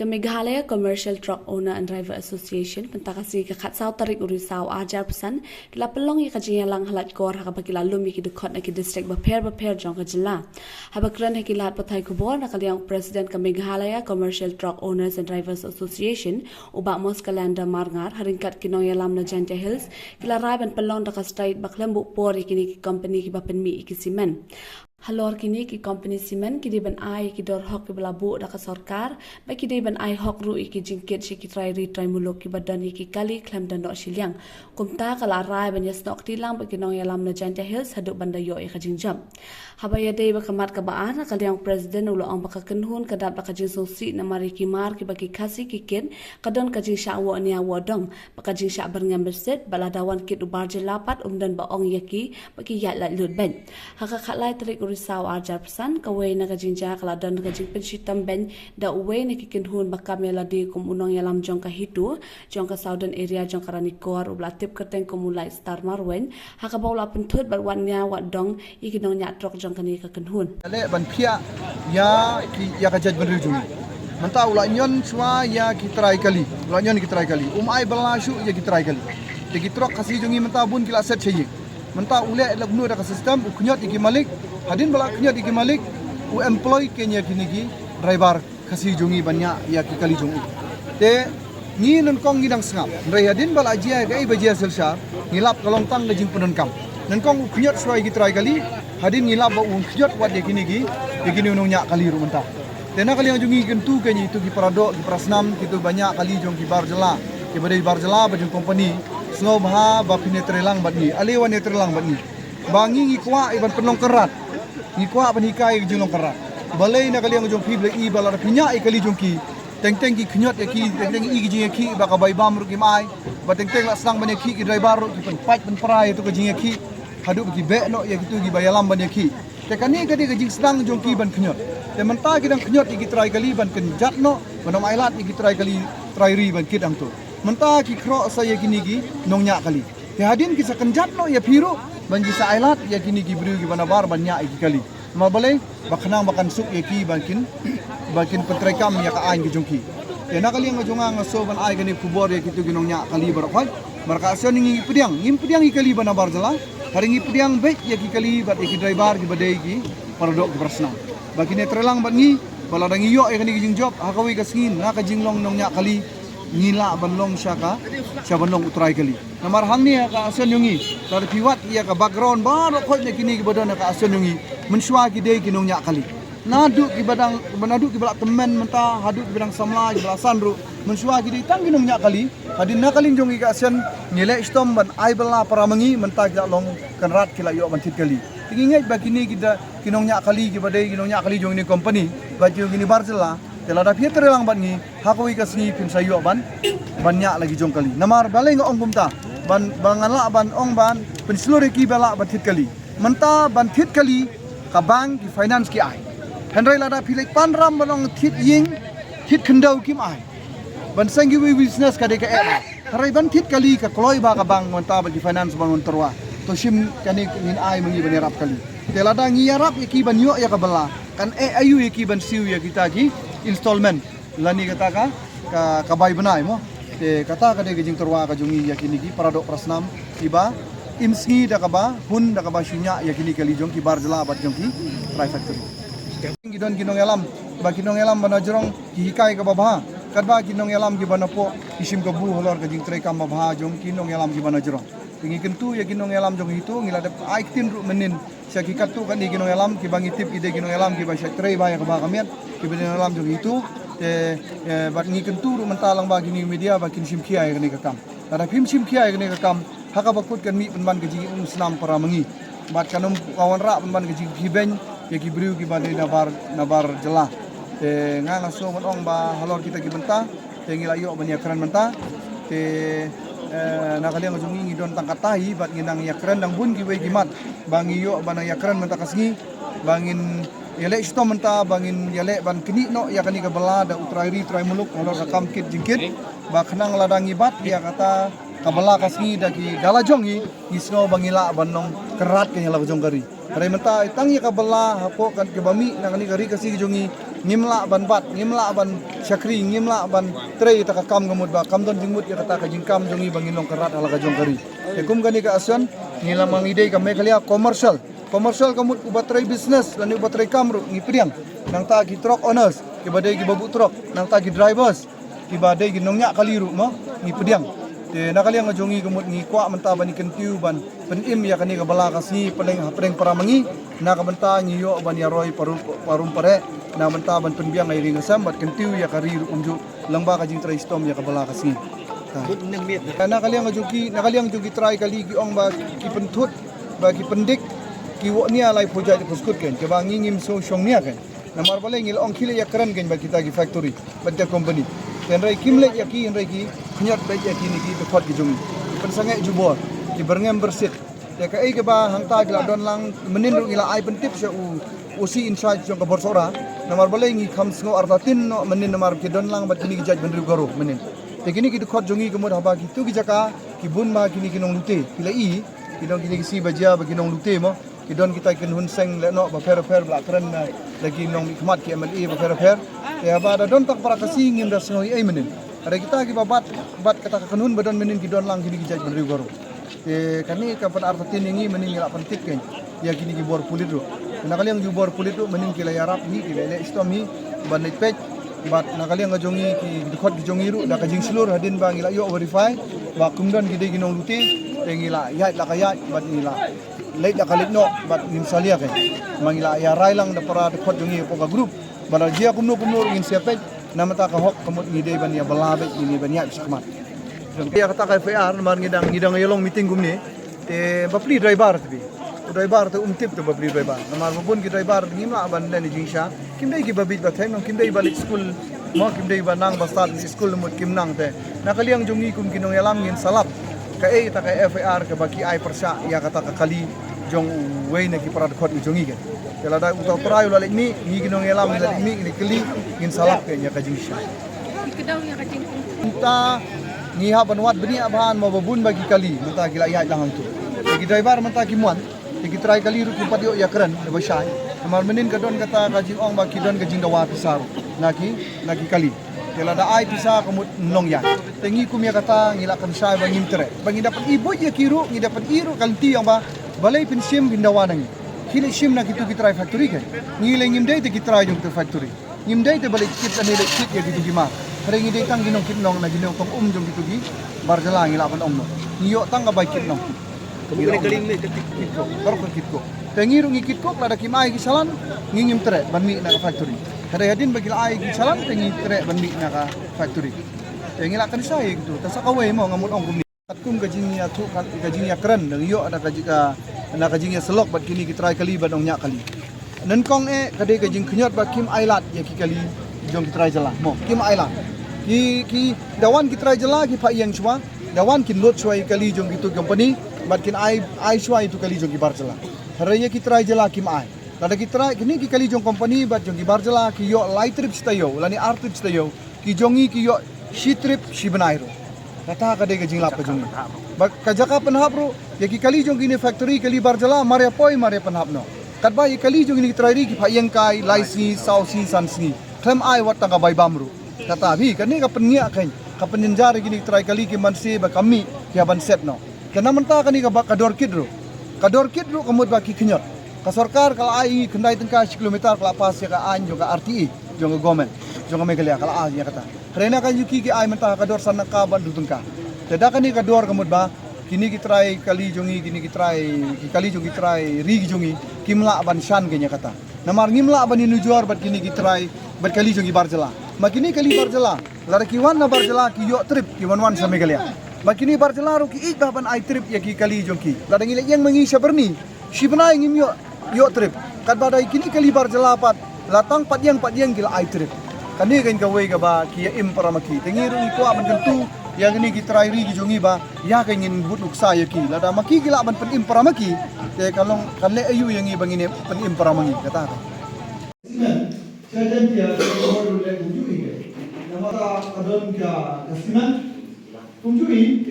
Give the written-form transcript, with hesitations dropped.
Ke Meghalaya Commercial Truck Owner and Driver Association pentakasi ke khatsau tarik urisau ajar pesan kila pelong ya kajinya lang halat kor ha bakila lumi ki dukot na ki district baper jong ka jila habakran ha kilat pathai kubor na kaliang president ke Meghalaya Commercial Truck Owners and Drivers Association ubak mos kalenda marngar haringkat kinong ya lam na Janja Hills kila rai ban pelong da ka state baklembu por kini ki company ki bapen mi ki simen Halor kini ki company simen ki ban ai ki dor hok ki belabu da ka sarkar ba ki ban ai hok ru ki jingkit shi ki trai muluk ki badan ki kali klem dan dok shiliang kumta kala rai ban yas nok tilang ba ki nong yalam na Janja Hills haduk banda yo ka jingjam habaya dei ba kamat ka baan ka yang president ulo ang ba ka kenhun ka dat ba ka jing sosi na mari ki mar ki ba ki kasi ki ken kadon ka jing sha wo nia wo dong ba ka jing sha berngam berset bala dawan kit ubar jelapat dan ba ong yaki ba ki yat lat lut ben haka khalai trik risau ajar pesan kawai na kajinja kala dan kajing pensitam ben da uwe ni kikin hun bakam ya ladi kum unong yalam jong ka hitu jong ka southern area jong ka ranikor ubla tip kerteng kumulai star marwen haka baula pentut barwan nya wat dong ikinong nya trok jong ka ni ka kenhun ale ban phia ya ka jaj ban rujung manta ula nyon chwa ya ki try kali ula nyon ki try kali ai balashu ya ki try kali ki trok kasi jongi manta bun kila set cheye menta ule lagnu da sistem uknyot iki malik hadin bala knyot iki malik u employ kenya kinigi driver khasi jongi banya ya ki kali jongi te ni non kong ngidang sngap ndai hadin bala jia ga bajia selsa ngilap kalong tang ga jing penun kam non kong uknyot swai gi try kali hadin ngilap ba u knyot wat ya kinigi ikini ununya kali ru menta te na kali jongi kentu kenyi itu gi parado gi prasnam itu banyak kali jong gi barjela ki badai barjela bajung company Snow bah ba pinetrelang bat ni alewa netrelang bat ni bangi ngikwa iban penong kerat ngikwa banikai junong kerat balai na kaliang jong fi ble i balar pinya i kali jongki teng ki knyot ki teng i gi ki ba ka bai bam ru ki mai ba teng la sang ban ki driver ru ki pen pat pen prai tu ka jing ki hadu ki be no ya gitu gi bayalam ban ki te kani ka di jing sang jongki ban knyot te menta ki dang knyot i trai kali ban kenjat no banom ailat i trai kali trai ri ban kidang tu menta ki kro saya kini gi nongnya kali ya hadin ki sakenjat no ya piru banji sa ailat ya kini gi bru gi banabar banyak ki kali ma balai baknang bakan suk ya ki bakin petrekam ya ka ain gi jongki ya na kali ngajonga ngaso ban ai gani kubor ya kitu gi nongnya kali barakai marka aso ningi pediang i kali banabar jala haringi pediang be ya ki kali bat ki driver gi badai gi parodok gi prasna bakine trelang bat ni baladangi yo ya kini gi jingjob hakawi kasngin na ka jinglong nongnya kali ngila banlong syaka banlong utrai kali namar hang ni ka asen yungi tar piwat ia ka background bar khot ne kini ki badan ka asen yungi mensua ki dei kinong nya kali nadu ki badang banadu ki balak temen menta hadu ki badang samla ki balasan ru mensua ki dei tang kinong nya kali hadin na kalin jongi ka asen ngile stom ban ai bala paramangi menta ki long kanrat kila yo ban tit kali tingingai ba kini kita kinong nya kali ki badai kinong nya kali jong ni company ba jong ni barjela telada pia terelang ban ni hakoi kasni pin sayo ban banyak lagi jong kali namar balai ngong bumta ban bangala ban ong ban pen seluruh ki bala batit kali menta ban tit kali ka bank ki finance ki ai hendrai lada pilai panram banong tit ying tit kendau kim ai ban sanggi wi business ka de ka harai ban tit kali ka kloi ba ka bank menta ba ki finance ban terwa to sim kani ngin ai mengi ban rap kali telada ngiyarap ki ban yo ya ka bala kan ayu ki ban siu ya kita ki installment lani kata ka bai banai mo te kata ka de jing terwa ka jungi yakini ki paradok prasnam iba imski da ka ba hun da ka ba shunya yakini kali jong ki barjala bat jong ki private factory gidon kinong elam banajrong ki hikai ka ba kadba kinong elam ki banapo isim ka bu holor ka jing trai ka ba jong kinong elam ki banajrong tingi kentu ya kinong elam jong itu ngila de aitin ru menin syaki katu kan di kinong elam ki bangi tip ide kinong elam ki ba syak trai ba ya ka ba kamian ki kinong elam jong itu bat ngi kentu ru mentalang ba gini media ba kin sim kia ya ni ka kam ada phim sim kia ya ni ka kam haka bakut kan mi penban ke jing muslim para mengi bat kanum kawan ra penban ke jing hiben ya ki bru ki ba de nabar jelah nga ngaso mon ong ba halor kita ki benta te ngila yo ban yakran menta te nakaliang jungi ngidon tangkatai bat nginang yakran dang bun ki we gimat bangi yo ban yakran menta kasngi bangin yale sto menta bangin yale ban kini no ya kani ka bala da utrai trai muluk halor rakam kit jingkit ba khnang ladang ibat ya kata kabala kasngi da ki gala jongi isno bangila banong kerat ke hala jong kari Rai menta itang ya kabala hapo kan ke bami nangani kari kasi jongi ngimla ban bat ngimla ban syakri ngimla ban trei ta kam gamut ba kam don jingmut ya kata ka jingkam jongi bangin long kerat ala ka jong kari te kum gani ka asan ngila mang ide ka mekalia commercial kamut ubatrai business lan ubatrai kamru ngipriang nang ta ki truck owners ki badai ki babu truck nang ta ki drivers ki badai ki nongnya kaliru mo ngipriang te nakaliang ngajongi gamut ngi kwa menta bani kentiu ban penim ya kani ka bala kasi peleng para mangi na ka benta ngi yo ban ya roi parum pare na menta ban penbiang ai ring sam bat kentiu ya kariru unju lamba ka jing trai stom ya ka bala kasi nakaliang jogi try kali ki ong ba ki pentut ba ki pendik ki wo nia lai project puskut ken ke bang ngim so shong nia ken namar bale ngil ong khile ya keren ken ba kita ki factory badda company ten rai kimle ya ki rai ki khnyat ba ya ki ni ki khot ki jungi pen sangai jubor ki berngem bersit te ka ai ke ba hangta gila don lang menin ru ngila ai pentip se usi inside jong ka borsora namar bale ngi kham sngo ardatin no menin namar ki don lang ba kini ki jaj benru garo menin te kini ki khot jungi kemud haba ki tu ki jaka ki bun ma kini kinong lute kilai kinong kini si bajia ba kinong lute mo kidon kita kin hun seng le no ba fer bla keren lagi nong khmat ki MLE ba fer ya ba da don tak para kasi ngim da snoi ai menin ada kita ki bat kata kan hun badon menin kidon lang kini ki jaj benru garo te kani ka pan artatin ngi menin ngila pentik ken ya kini ki bor pulit ro nakaliang ju bor pulit ro menin ki la yarap ni ki le stomi ban net page bat nakaliang ngajongi ki dikhot ki jongi ru da ka jing slur hadin ba ngila yo verify ba kumdon gide ginong lute te ngila yat la kaya bat ngila leit la kalit no bat ngim salia ke mangila ya rai lang da para dikhot jongi po ka group bala dia kumno ngin siapet namata ka hok kamut ngide ban ya balabe ini ban ya sikmat ya kata ka FR man ngidang yelong meeting gumni te bapli driver tu umtip tu bapli driver namar mabun ki driver ngima ban dan jingsha kimdai ki babit ba thaim kimdai balik school mo kimdai ba nang bastat ni school mut kimnang te nakaliang jongi kum kinong yalam ngin salap ka ta ka FAR ka baki ai persa ya kata ka kali jong wei na ki parad khot jongi ke kala da uta prayo la mi ni kinong yalam la mi ni kali ngin salap ke nya ka jingsha Ikedaw nya ka jingkong. ta ni ha banwat bani aban mo babun bagi kali mata gila ya lang tu bagi driver mata ki muan ki try kali ru ki patio ya keren de basai amar menin kadon kata ka jing ong ba ki don ka jing dawa pisar naki kali kala da ai pisa kamut nong ya tengi kum ya kata ngila kan sai ba ngimtre bangi dapat ibu ya kiru ngi dapat iru kanti yang ba balai pensim bindawa nangi kini sim na kitu ki try factory ke ngile ngimdai te ki try jong te factory ngimdai te balai kit ane le kit ya gitu gima hari ini tang ginong kit nong na ginong tong jong gitu gi barjala ngila pan om no ngiyo tang ka baik kit nong kemudian keling le ketik kitko baru kit ko tengi rungi kit ko lada kimai ki salan ngingim tre banmi na ka factory kada hadin bagil ai ki salan tengi tre banmi na ka factory tengi la kan sai gitu tasa kawai mo ngamut ong kumni kum gajinya tu gajinya keren ngiyo ada gajika na gajinya selok bat kini ki try kali badong nya kali nan kong kade gajing knyot ba kim ailat ya ki kali jong ki try jala mo kim ailat ki dawan ki try jala ki pa yang chwa dawan kin lot chwa kali jong gitu company bat kin ai chwa itu kali jong ki bar jala haraya ki try jala kim ai lada ki try kini ki kali jong company bat jong ki bar jala ki yo light trip stayo lani art trip stayo ki jongi ki yo shi trip shi banairo kata kade gajing lap jongi bak kajaka panhap ro ya ki kali jong kini factory kali bar jala mare poi mare panhap no katba ye kali jong ni try ri ki phayang kai laisi sausi sansi klem ai wat tanga bai bamru kata bi kani ka penya kan ka penjar gini try kali ki mansi ba kami ya ban set no kana menta kani ka ba kador kidro kamut ba ki knyot ka sarkar kala ai kendai tengka kilometer kala pas ya ka an juga RTI juga gomen juga megalia kala ai ya kata rena kan yuki ki ai menta kador sana ka ban du tengka teda kani kador kamut ba kini ki try kali jongi kini ki try ki kali jongi try ri jongi kimla ban shan genya kata namar ngimla ban inu juar bat kini ki try bat kali jongi barjala makini kali barjala lara ki wan na barjala ki yo trip ki wan sa megalia makini barjala ro ki ik ban ai trip ya ki kali jongi lara ngile yang mengi saberni shibna ngim yo trip kat badai kini kali barjala pat latang pat yang gila ai trip kani kan ka wei ka ba ki ya im paramaki tengiru ko aban kentu yang ini kita try ki jongi ba ya ka ngin but uksa ya ki lada maki gila ban pen im paramaki te kalong kanle ayu yang i bangine pen im paramaki kata Saya dia baru le kunjungi ke. Nama ta kadon kia kasiman kunjungi